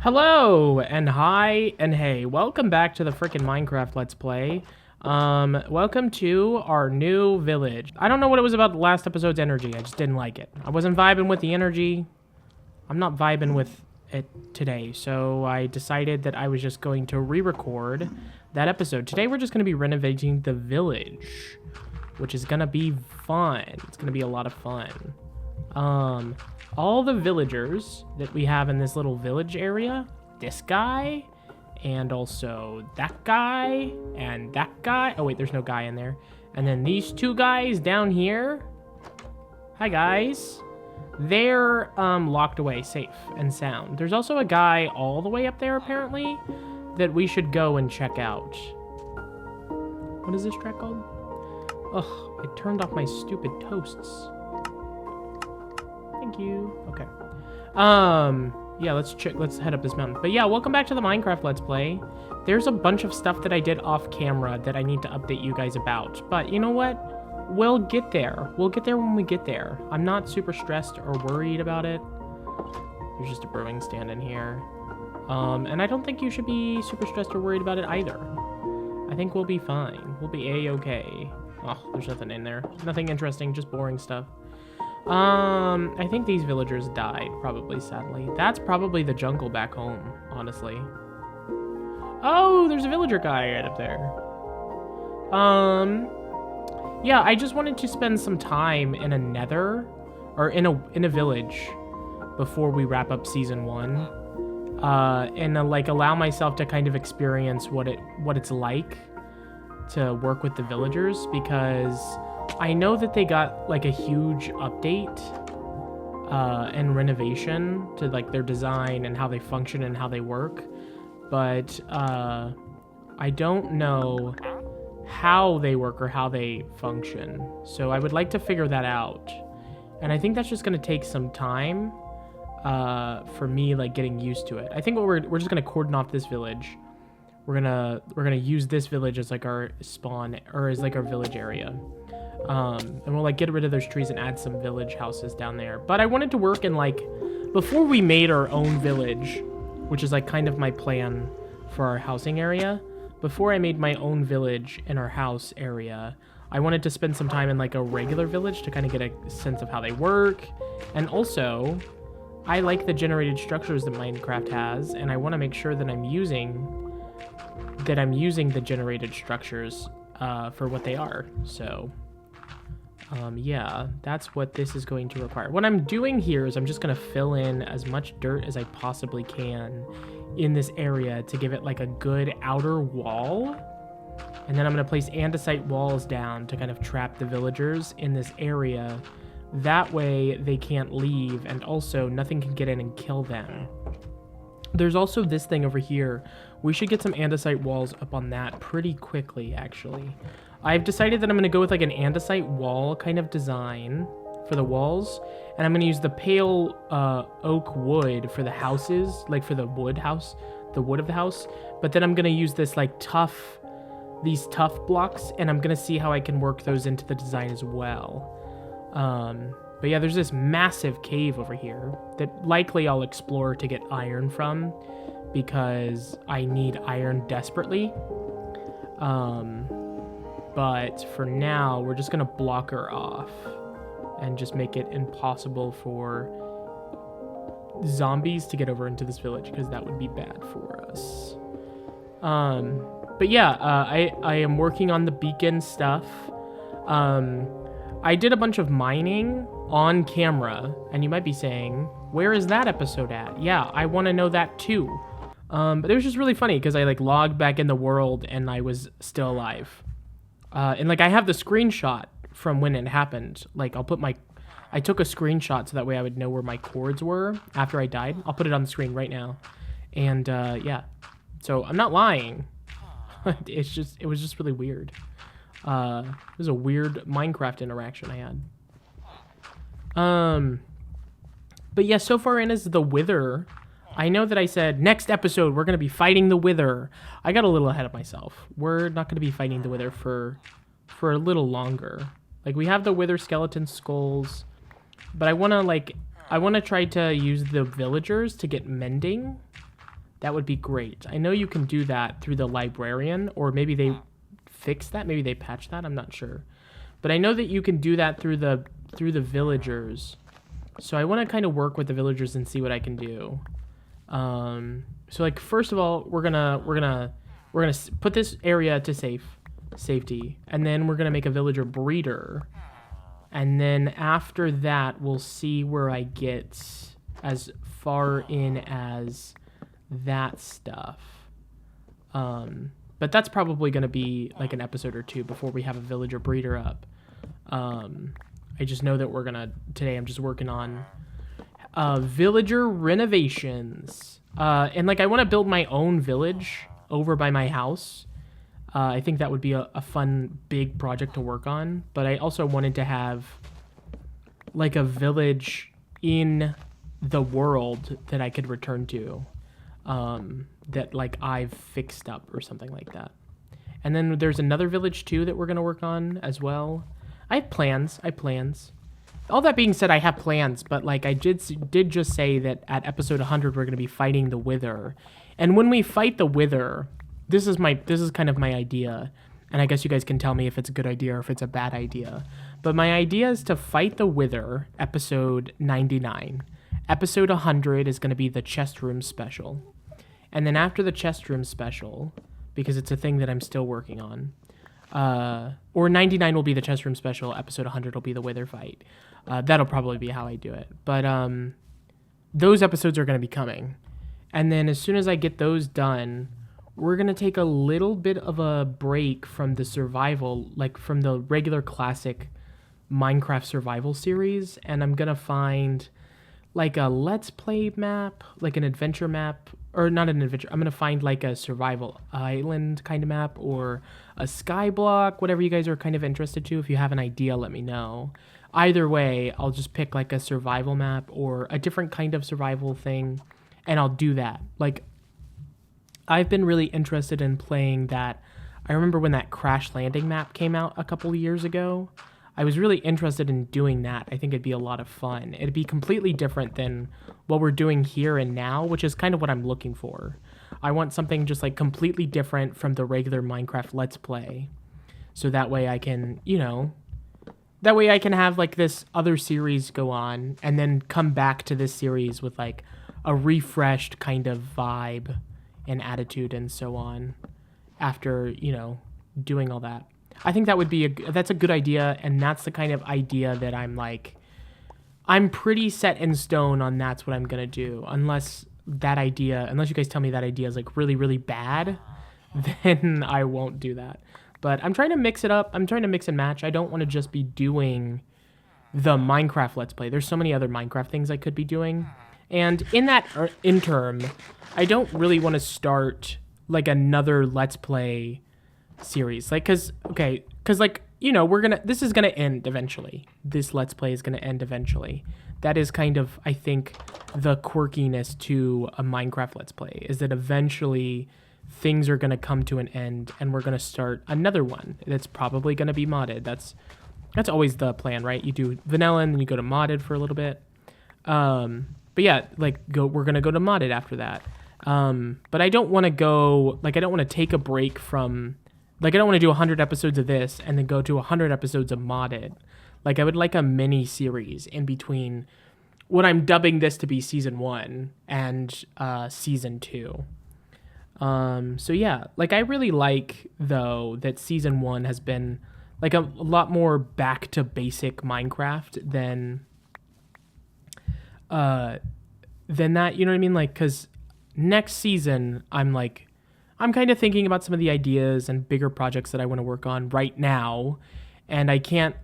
Hello and hi and hey, welcome back to the frickin' Minecraft Let's Play. Welcome to our new village. I don't know what it was about the last episode's energy, I just didn't like it. I wasn't vibing with the energy. I'm not vibing with it today, so I decided that I was just going to re-record that episode. Today we're just going to be renovating the village, which is going to be fun. It's going to be a lot of fun. All the villagers that we have in this little village area, this guy, and also that guy, and that guy. Oh, wait, there's no guy in there. And then these two guys down here. Hi, guys. They're locked away, safe and sound. There's also a guy all the way up there, apparently, that we should go and check out. What is this track called? Ugh, it turned off my stupid toasts. Thank you. Okay. Yeah, let's head up this mountain. But yeah, welcome back to the Minecraft Let's Play. There's a bunch of stuff that I did off camera that I need to update you guys about. But you know what? We'll get there. We'll get there when we get there. I'm not super stressed or worried about it. There's just a brewing stand in here. And I don't think you should be super stressed or worried about it either. I think we'll be fine. We'll be A-okay. Oh, there's nothing in there. Nothing interesting, just boring stuff. I think these villagers died, probably, sadly. That's probably the jungle back home, honestly. Oh, there's a villager guy right up there. Yeah, I just wanted to spend some time in a nether, or in a village before we wrap up season 1. And like allow myself to kind of experience what it's like to work with the villagers, because I know that they got like a huge update and renovation to like their design and how they function and how they work, but I don't know how they work or how they function. So I would like to figure that out, and I think that's just going to take some time for me, like getting used to it. I think we're just going to cordon off this village. We're gonna use this village as like our spawn, or as like our village area. And we'll like get rid of those trees and add some village houses down there. But I wanted to work in like, before we made our own village, which is like kind of my plan for our housing area. Before I made my own village in our house area, I wanted to spend some time in like a regular village to kind of get a sense of how they work. And also, I like the generated structures that Minecraft has, and I want to make sure that I'm using the generated structures for what they are. So yeah, that's what this is going to require. What I'm doing here is I'm just going to fill in as much dirt as I possibly can in this area to give it like a good outer wall. And then I'm going to place andesite walls down to kind of trap the villagers in this area. That way they can't leave, and also nothing can get in and kill them. There's also this thing over here. We should get some andesite walls up on that pretty quickly, actually. I've decided that I'm going to go with like an andesite wall kind of design for the walls. And I'm going to use the pale oak wood for the houses, like for the wood house, the wood of the house. But then I'm going to use this like these tough blocks, and I'm going to see how I can work those into the design as well. But yeah, there's this massive cave over here that likely I'll explore to get iron from, because I need iron desperately. But for now, we're just gonna block her off and just make it impossible for zombies to get over into this village, because that would be bad for us. But yeah, I am working on the beacon stuff. I did a bunch of mining on camera, and you might be saying, where is that episode at? Yeah, I want to know that too. But it was just really funny because I like logged back in the world and I was still alive. And like I have the screenshot from when it happened. Like I took a screenshot so that way I would know where my cords were after I died. I'll put it on the screen right now. And yeah, so I'm not lying. It was just really weird. It was a weird Minecraft interaction I had. But yeah, so far in as the Wither, I know that I said next episode we're going to be fighting the Wither. I got a little ahead of myself. We're not going to be fighting the Wither for a little longer. Like, we have the Wither skeleton skulls, but I want to try to use the villagers to get mending. that would be great. I know you can do that through the librarian, or maybe they fixed that, maybe they patched that, I'm not sure. But I know that you can do that through the villagers. So I want to kind of work with the villagers and see what I can do. So like first of all, we're gonna put this area to safety, and then we're gonna make a villager breeder, and then after that we'll see where I get as far in as that stuff. But that's probably gonna be like an episode or two before we have a villager breeder up. I just know that today I'm just working on villager renovations. And like I want to build my own village over by my house. I think that would be a fun big project to work on, but I also wanted to have like a village in the world that I could return to, that like I've fixed up or something like that. And then there's another village too that we're going to work on as well. I have plans. All that being said, I have plans, but like I did just say that at episode 100 we're going to be fighting the Wither. And when we fight the Wither, this is kind of my idea, and I guess you guys can tell me if it's a good idea or if it's a bad idea. But my idea is to fight the Wither, episode 99. Episode 100 is going to be the chest room special. And then after the chest room special, because it's a thing that I'm still working on, or 99 will be the chest room special, episode 100 will be the Wither fight. That'll probably be how I do it. But those episodes are going to be coming. And then as soon as I get those done, we're going to take a little bit of a break from the survival, like from the regular classic Minecraft survival series. And I'm going to find like a Let's Play map, like an adventure map, or not an adventure. I'm going to find like a survival island kind of map or a sky block, whatever you guys are kind of interested to. If you have an idea, let me know. Either way, I'll just pick like a survival map or a different kind of survival thing, and I'll do that. Like, I've been really interested in playing that. I remember when that Crash Landing map came out a couple of years ago. I was really interested in doing that. I think it'd be a lot of fun. It'd be completely different than what we're doing here and now, which is kind of what I'm looking for. I want something just like completely different from the regular Minecraft Let's Play. So that way I can, have like this other series go on and then come back to this series with like a refreshed kind of vibe and attitude and so on after, doing all that. I think that would be that's a good idea, and that's the kind of idea that I'm pretty set in stone on. That's what I'm going to do. Unless you guys tell me that idea is like really, really bad, then I won't do that. But I'm trying to mix it up. I'm trying to mix and match. I don't want to just be doing the Minecraft Let's Play. There's so many other Minecraft things I could be doing. And in that interim, I don't really want to start like another Let's Play series. Like, cause like, this is gonna end eventually. This Let's Play is gonna end eventually. That is kind of, I think, the quirkiness to a Minecraft Let's Play, is that eventually things are gonna come to an end and we're gonna start another one that's probably gonna be modded. That's always the plan, right? You do vanilla and then you go to modded for a little bit. But yeah, like we're gonna go to modded after that. But I don't want to go, like, I don't want to take a break from, like, I don't want to do 100 episodes of this and then go to 100 episodes of modded. Like, I would like a mini series in between what I'm dubbing this to be season 1 and season 2. So yeah, like, I really like, though, that season 1 has been like a lot more back to basic Minecraft than that, you know what I mean? Like, because next season, I'm kind of thinking about some of the ideas and bigger projects that I want to work on right now, and I can't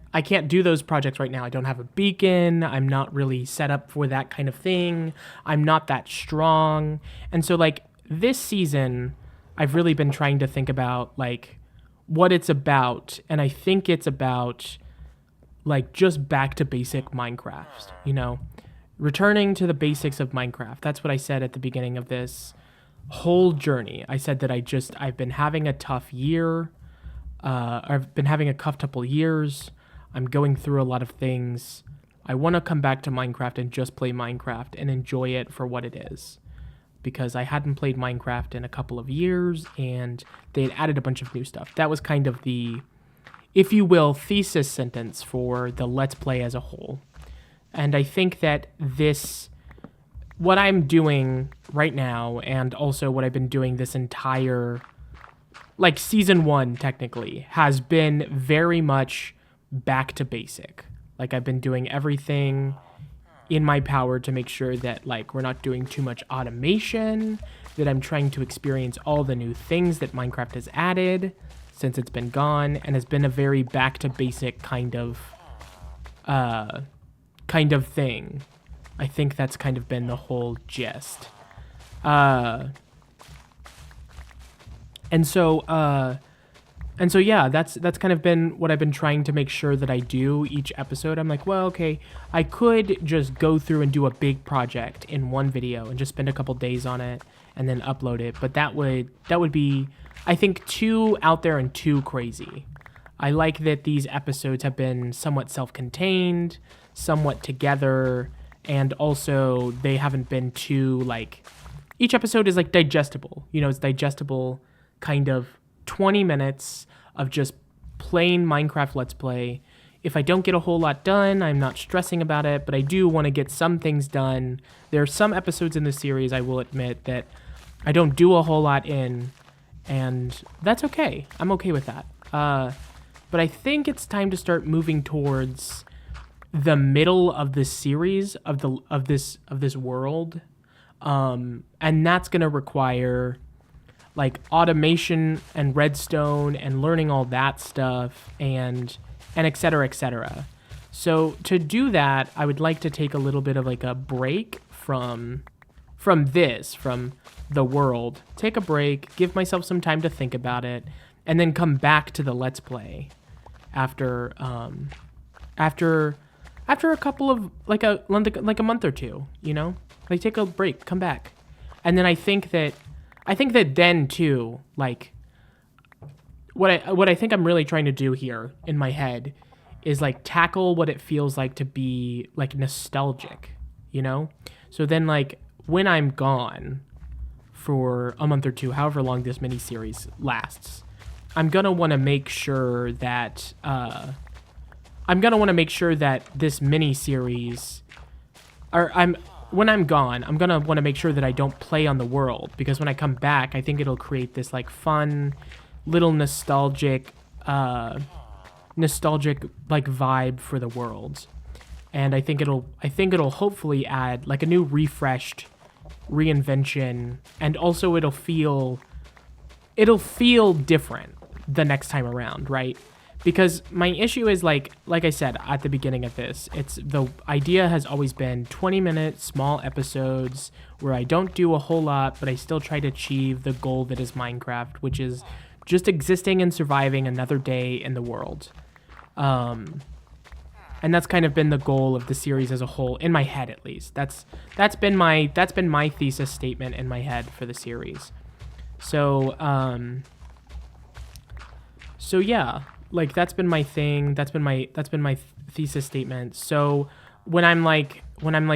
do those projects right now. I don't have a beacon. I'm not really set up for that kind of thing. I'm not that strong. And so, like, this season, I've really been trying to think about, like, what it's about, and I think it's about, like, just back to basic Minecraft, returning to the basics of Minecraft. That's what I said at the beginning of this whole journey. I said that I've been having a tough year. I've been having a couple years. I'm going through a lot of things. I want to come back to Minecraft and just play Minecraft and enjoy it for what it is. because I hadn't played Minecraft in a couple of years, and they had added a bunch of new stuff. That was kind of the, if you will, thesis sentence for the Let's Play as a whole. And I think that what I'm doing right now, and also what I've been doing this entire, like, season 1 technically, has been very much back to basic. Like, I've been doing everything in my power to make sure that, like, we're not doing too much automation, that I'm trying to experience all the new things that Minecraft has added since it's been gone, and has been a very back to basic kind of thing. I think that's kind of been the whole gist. And so yeah, that's kind of been what I've been trying to make sure that I do each episode. I'm like, well, okay, I could just go through and do a big project in one video and just spend a couple days on it and then upload it, but that would be, I think, too out there and too crazy. I like that these episodes have been somewhat self-contained, somewhat together, and also they haven't been too, like, each episode is, like, digestible. You know, it's digestible, kind of 20 minutes of just plain Minecraft Let's Play. If I don't get a whole lot done, I'm not stressing about it, but I do want to get some things done. There are some episodes in the series, I will admit, that I don't do a whole lot in, and that's okay. I'm okay with that. But I think it's time to start moving towards the middle of this series, of this world, and that's gonna require, like, automation and redstone and learning all that stuff and et cetera, et cetera. So to do that, I would like to take a little bit of, like, a break from the world. Take a break, give myself some time to think about it, and then come back to the Let's Play after a couple of, like a month or two, you know? Like, take a break, come back. And then I think that then too, like, what I think I'm really trying to do here in my head is, like, tackle what it feels like to be, like, nostalgic, you know? So then, like, when I'm gone for a month or two, however long this mini-series lasts, I'm gonna want to make sure that this mini-series, when I'm gone, I'm gonna want to make sure that I don't play on the world, because when I come back, I think it'll create this, like, fun, little nostalgic like, vibe for the world. And I think it'll hopefully add, like, a new refreshed reinvention, and also it'll feel different the next time around, right? Because my issue is, like I said at the beginning of this, the idea has always been 20-minute small episodes where I don't do a whole lot, but I still try to achieve the goal that is Minecraft, which is just existing and surviving another day in the world. And that's kind of been the goal of the series as a whole, in my head at least. That's been my thesis statement in my head for the series. So yeah, like, that's been my thing. That's been my thesis statement. So when I'm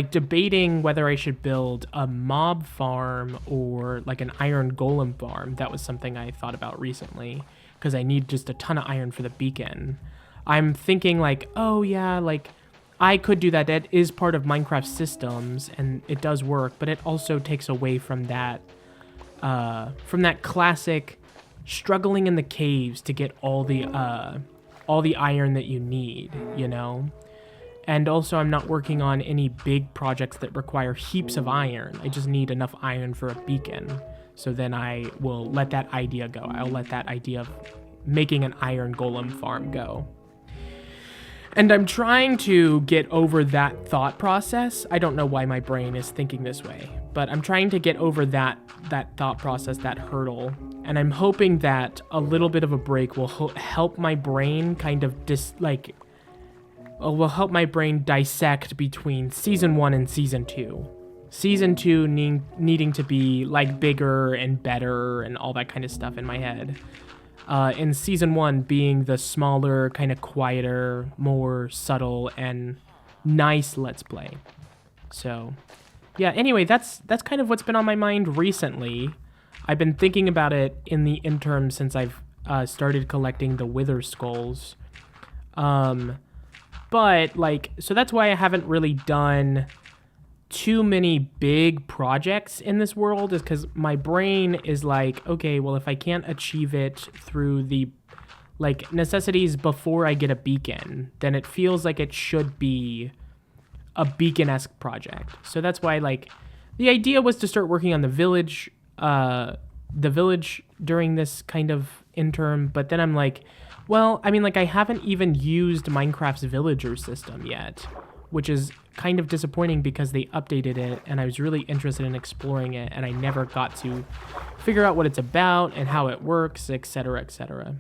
debating whether I should build a mob farm or, like, an iron golem farm, that was something I thought about recently, because I need just a ton of iron for the beacon. I'm thinking, like, oh yeah, like, I could do that. That is part of Minecraft systems, and it does work, but it also takes away from that classic struggling in the caves to get all the iron that you need, you know? And also, I'm not working on any big projects that require heaps of iron. I just need enough iron for a beacon. So then I will let that idea go. I'll let that idea of making an iron golem farm go. And I'm trying to get over that thought process. I don't know why my brain is thinking this way, but I'm trying to get over that thought process, that hurdle. And I'm hoping that a little bit of a break will help my brain kind of will help my brain dissect between season 1 and season 2. Season 2 needing to be, like, bigger and better and all that kind of stuff in my head. In season 1 being the smaller, kind of quieter, more subtle and nice Let's Play. So Yeah, anyway, that's kind of what's been on my mind recently. I've been thinking about it in the interim since I've started collecting the Wither Skulls. But, like, so that's why I haven't really done too many big projects in this world, is because my brain is like, okay, well, if I can't achieve it through the, like, necessities before I get a beacon, then it feels like it should be a beacon-esque project. So that's why, like, the idea was to start working on the village during this kind of interim, but then I'm like, well, I mean, like, I haven't even used Minecraft's villager system yet, which is kind of disappointing because they updated it and I was really interested in exploring it and I never got to figure out what it's about and how it works, etc., etc.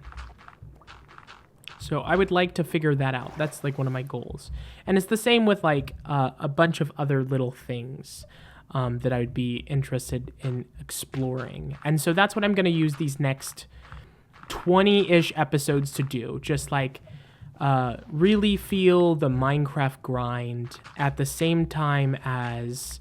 So I would like to figure that out. That's like one of my goals. And it's the same with like a bunch of other little things that I would be interested in exploring. And so that's what I'm going to use these next 20-ish episodes to do. Just like really feel the Minecraft grind at the same time as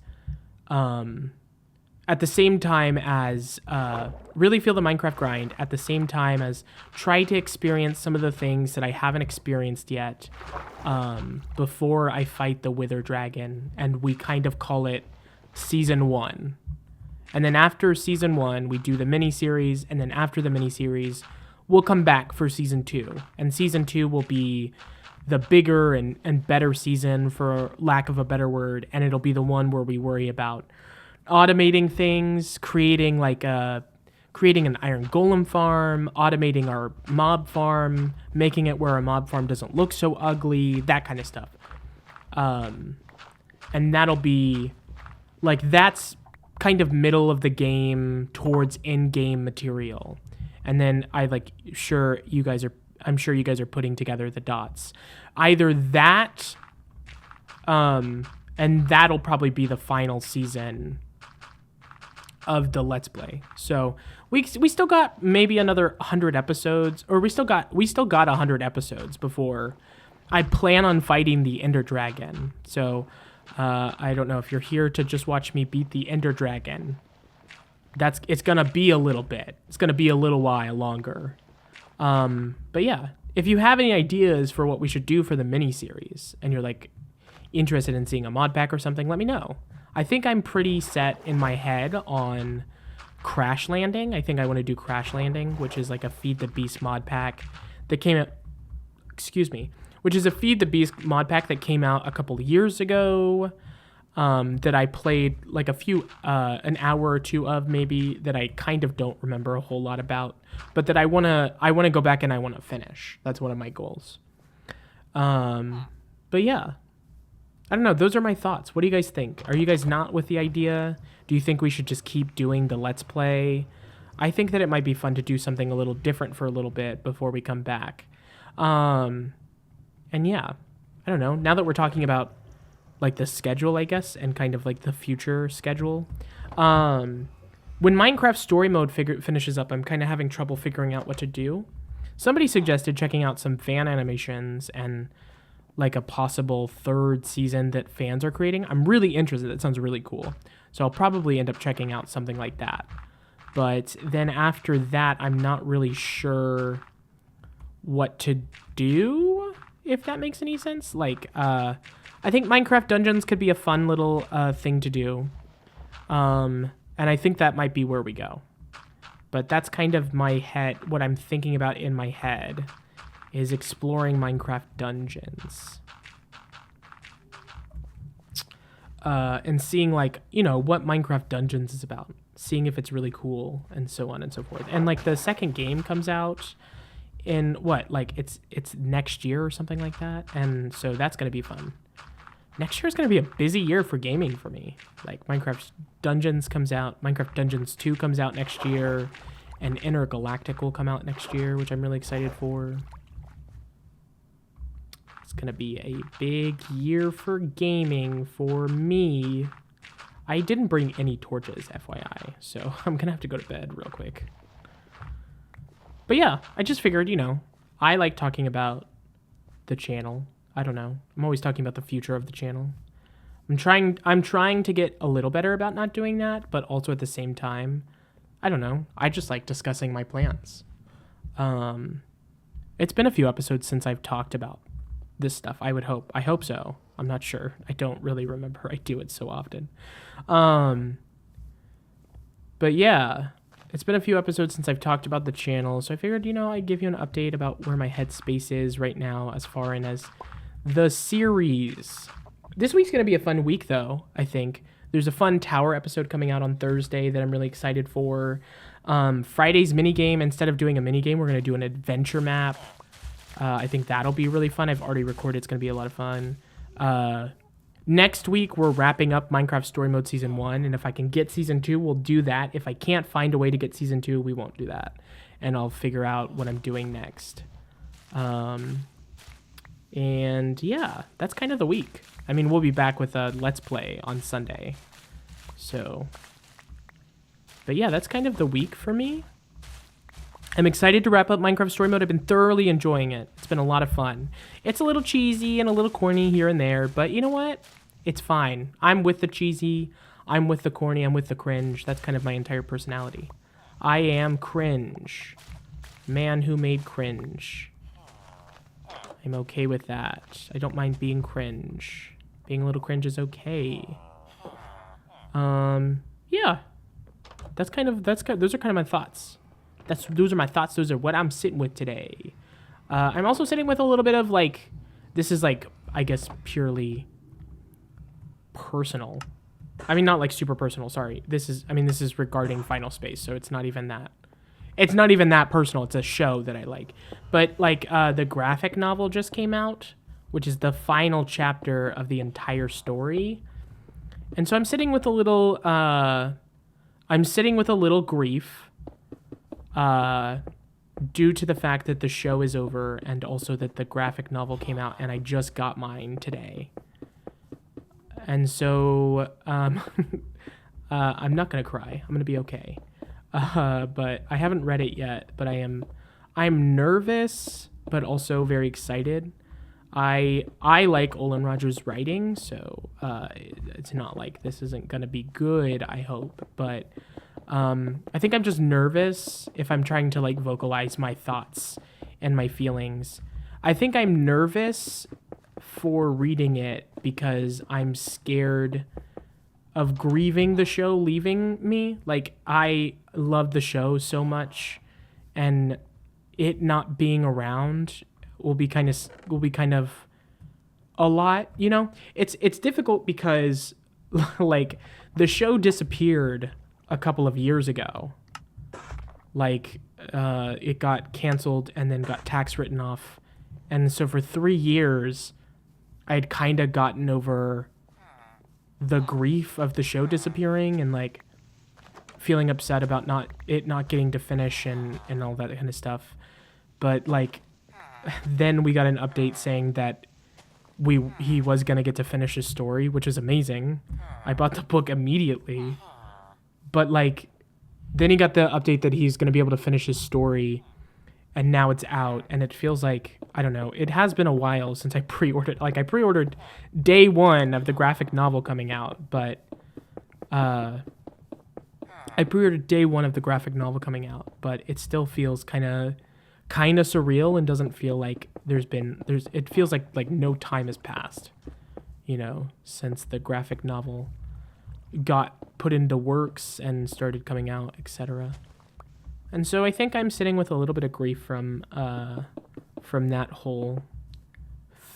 really feel the Minecraft grind at the same time as try to experience some of the things that I haven't experienced yet before I fight the Wither Dragon, and we kind of call it Season 1. And then after Season 1, we do the mini-series, and then after the mini-series, we'll come back for Season 2. And Season 2 will be the bigger and better season, for lack of a better word, and it'll be the one where we worry about automating things, creating an iron golem farm, automating our mob farm, making it where our mob farm doesn't look so ugly, that kind of stuff. And that'll be, like, that's kind of middle of the game towards in-game material. And then I'm sure you guys are putting together the dots. Either that, and that'll probably be the final season of the Let's Play. So we still got maybe another 100 episodes, or we still got 100 episodes before I plan on fighting the Ender Dragon. So I don't know if you're here to just watch me beat the Ender Dragon. It's gonna be a little bit. It's gonna be a little while longer. But yeah, if you have any ideas for what we should do for the mini-series, and you're like interested in seeing a mod pack or something, let me know. I think I'm pretty set in my head on Crash Landing. I think I want to do Crash Landing, which is like a Feed the Beast mod pack that came out, which is a Feed the Beast mod pack that came out a couple years ago, that I played like an hour or two of, maybe, that I kind of don't remember a whole lot about, but that I want to go back and I want to finish. That's one of my goals. But yeah, I don't know. Those are my thoughts. What do you guys think? Are you guys not with the idea? Do you think we should just keep doing the Let's Play? I think that it might be fun to do something a little different for a little bit before we come back. And yeah, I don't know. Now that we're talking about like the schedule, I guess, and kind of like the future schedule. When Minecraft Story Mode finishes up, I'm kind of having trouble figuring out what to do. Somebody suggested checking out some fan animations and like a possible third season that fans are creating. I'm really interested. That sounds really cool. So I'll probably end up checking out something like that. But then after that, I'm not really sure what to do, if that makes any sense. Like, I think Minecraft Dungeons could be a fun little thing to do. And I think that might be where we go. But that's kind of my head, what I'm thinking about in my head, is exploring Minecraft Dungeons. And seeing, like, what Minecraft Dungeons is about. Seeing if it's really cool, and so on and so forth. And, like, the second game comes out in, what, like, it's next year or something like that. And so that's going to be fun. Next year is going to be a busy year for gaming for me. Like, Minecraft Dungeons comes out. Minecraft Dungeons 2 comes out next year. And Intergalactic will come out next year, which I'm really excited for. It's going to be a big year for gaming for me. I didn't bring any torches, FYI, so I'm going to have to go to bed real quick. But yeah, I just figured, I like talking about the channel. I don't know. I'm always talking about the future of the channel. I'm trying to get a little better about not doing that, but also at the same time, I don't know. I just like discussing my plans. It's been a few episodes since I've talked about this stuff. I hope so. I'm not sure. I don't really remember. I do it so often. But yeah, it's been a few episodes since I've talked about the channel, so I figured, I'd give you an update about where my headspace is right now as far in as the series. This week's going to be a fun week, though, I think. There's a fun tower episode coming out on Thursday that I'm really excited for. Friday's minigame, instead of doing a minigame, we're going to do an adventure map. I think that'll be really fun. I've already recorded. It's going to be a lot of fun. Next week, we're wrapping up Minecraft Story Mode Season 1, and if I can get Season 2, we'll do that. If I can't find a way to get Season 2, we won't do that. And I'll figure out what I'm doing next. And yeah, that's kind of the week. I mean, we'll be back with a Let's Play on Sunday. So, but yeah, that's kind of the week for me. I'm excited to wrap up Minecraft Story Mode. I've been thoroughly enjoying it. It's been a lot of fun. It's a little cheesy and a little corny here and there, but you know what? It's fine. I'm with the cheesy, I'm with the corny, I'm with the cringe. That's kind of my entire personality. I am cringe. Man who made cringe. I'm okay with that. I don't mind being cringe. Being a little cringe is okay. Yeah. Those are kind of my thoughts. Those are my thoughts. Those are what I'm sitting with today. I'm also sitting with a little bit of this is I guess purely personal. I mean, not super personal. Sorry. This is regarding Final Space, so it's not even that. It's not even that personal. It's a show that I like. But the graphic novel just came out, which is the final chapter of the entire story. And so I'm sitting with a little grief. Due to the fact that the show is over and also that the graphic novel came out and I just got mine today. And so, I'm not going to cry. I'm going to be okay. But I haven't read it yet, but I'm nervous, but also very excited. I like Olin Rogers' writing, so, it's not like this isn't going to be good, I hope, but I think I'm just nervous if I'm trying to vocalize my thoughts and my feelings. I think I'm nervous for reading it because I'm scared of grieving the show leaving me. I love the show so much, and it not being around will be kind of a lot, It's difficult because the show disappeared a couple of years ago. It got canceled and then got tax written off. And so for 3 years, I'd kind of gotten over the grief of the show disappearing and feeling upset about not getting to finish and all that kind of stuff. But then we got an update saying that he was going to get to finish his story, which is amazing. I bought the book immediately. But then he got the update that he's going to be able to finish his story, and now it's out, and it feels like, I don't know, it has been a while since I pre-ordered. I pre-ordered day 1 of the graphic novel coming out, but I pre-ordered day 1 of the graphic novel coming out, but it still feels kind of surreal and doesn't feel like it feels like no time has passed, since the graphic novel got put into works and started coming out, etc. And so I think I'm sitting with a little bit of grief from that whole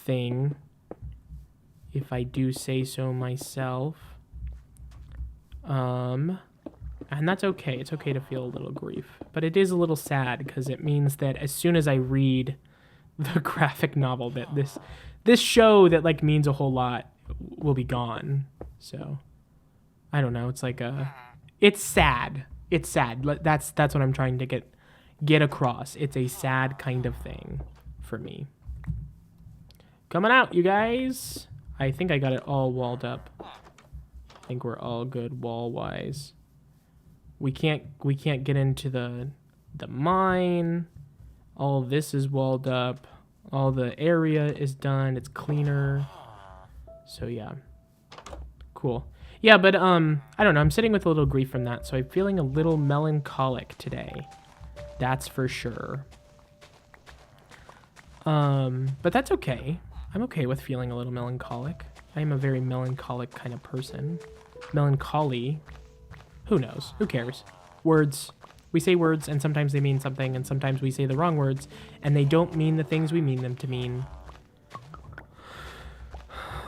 thing, if I do say so myself. And that's okay. It's okay to feel a little grief, but it is a little sad because it means that as soon as I read the graphic novel, that this show that means a whole lot will be gone. So I don't know. It's it's sad. It's sad. That's what I'm trying to get across. It's a sad kind of thing for me. Coming out, you guys. I think I got it all walled up. I think we're all good wall-wise. We can't get into the mine. All this is walled up. All the area is done. It's cleaner. So yeah. Cool. Yeah, but I don't know. I'm sitting with a little grief from that, so I'm feeling a little melancholic today. That's for sure. But that's okay. I'm okay with feeling a little melancholic. I am a very melancholic kind of person. Melancholy. Who knows? Who cares? Words. We say words, and sometimes they mean something, and sometimes we say the wrong words, and they don't mean the things we mean them to mean.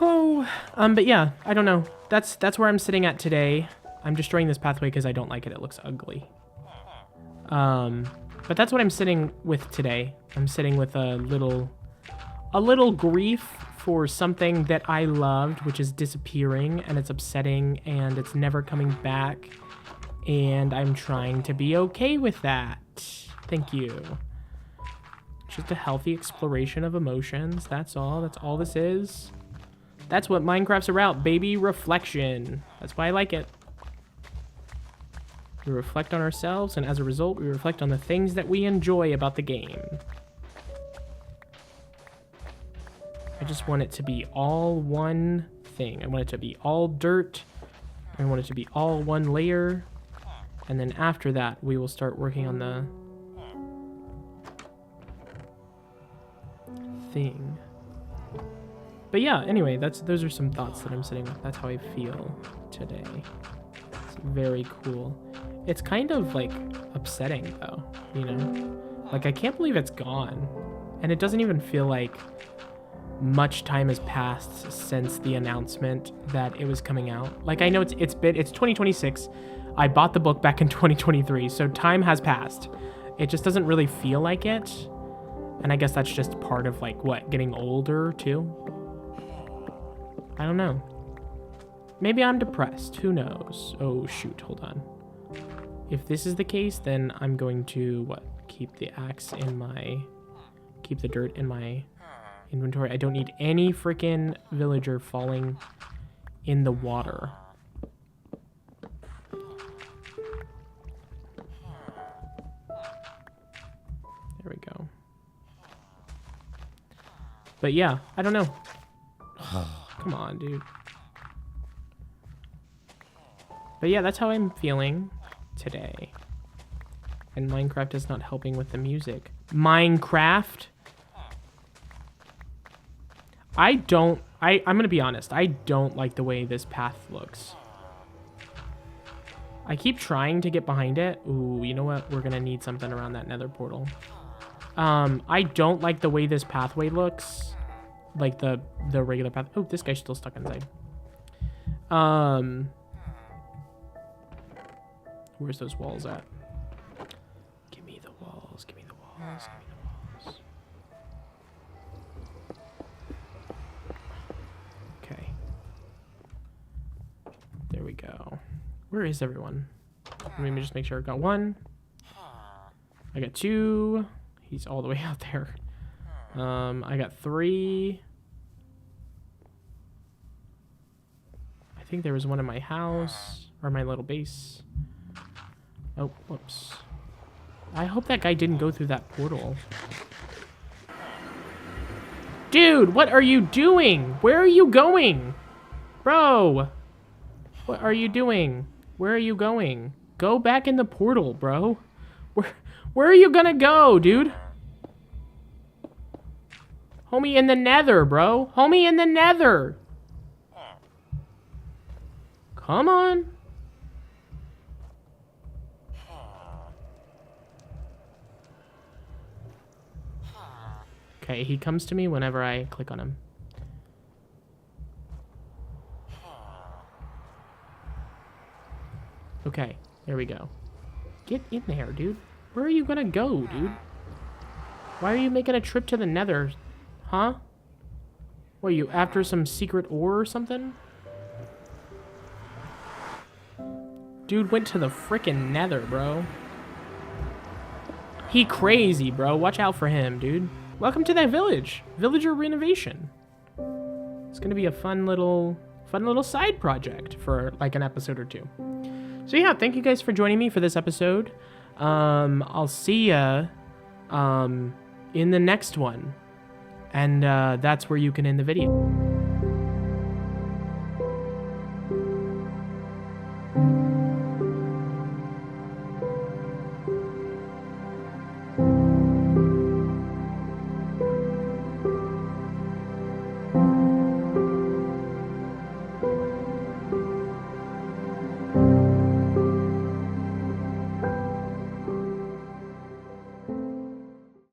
Oh, but yeah, I don't know. That's where I'm sitting at today. I'm destroying this pathway because I don't like it. It looks ugly. But that's what I'm sitting with today. I'm sitting with a little grief for something that I loved, which is disappearing, and it's upsetting, and it's never coming back, and I'm trying to be okay with that. Thank you. Just a healthy exploration of emotions. That's all. That's all this is. That's what Minecraft's about, baby. Reflection. That's why I like it. We reflect on ourselves, and as a result, we reflect on the things that we enjoy about the game. I just want it to be all one thing. I want it to be all dirt. I want it to be all one layer. And then after that, we will start working on the thing. But yeah, anyway, those are some thoughts that I'm sitting with. That's how I feel today. It's very cool. It's kind of like upsetting though, you know? Like I can't believe it's gone. And it doesn't even feel like much time has passed since the announcement that it was coming out. Like I know it's 2026. I bought the book back in 2023, so time has passed. It just doesn't really feel like it. And I guess that's just part of like what, getting older too? I don't know. Maybe I'm depressed. Who knows? Oh, shoot. Hold on. If this is the case, then I'm going to, what? Keep the axe in my... Keep the dirt in my inventory. I don't need any freaking villager falling in the water. There we go. But yeah, I don't know. Come on, dude. But yeah, that's how I'm feeling today. And Minecraft is not helping with the music. Minecraft? I'm gonna be honest. I don't like the way this path looks. I keep trying to get behind it. Ooh, you know what? We're gonna need something around that nether portal. I don't like the way this pathway looks. Like the regular path. Oh, this guy's still stuck inside. Where's those walls at? Give me the walls. Give me the walls. Give me the walls. Okay. There we go. Where is everyone? Let me just make sure I got one. I got two. He's all the way out there. I got three. I think there was one in my house, or my little base. Oh, whoops. I hope that guy didn't go through that portal. Dude, what are you doing? Where are you going? Bro, what are you doing? Where are you going? Go back in the portal, bro. Where are you gonna go, dude? Homie in the nether, bro. Homie in the nether. Come on. Okay, he comes to me whenever I click on him. Okay, there we go. Get in there, dude. Where are you gonna go, dude? Why are you making a trip to the nether? Huh? What, are you after some secret ore or something? Dude went to the frickin' nether, bro. He crazy, bro. Watch out for him, dude. Welcome to that village. Villager renovation. It's gonna be a fun little side project for like an episode or two. So yeah, thank you guys for joining me for this episode. I'll see ya in the next one. And that's where you can end the video.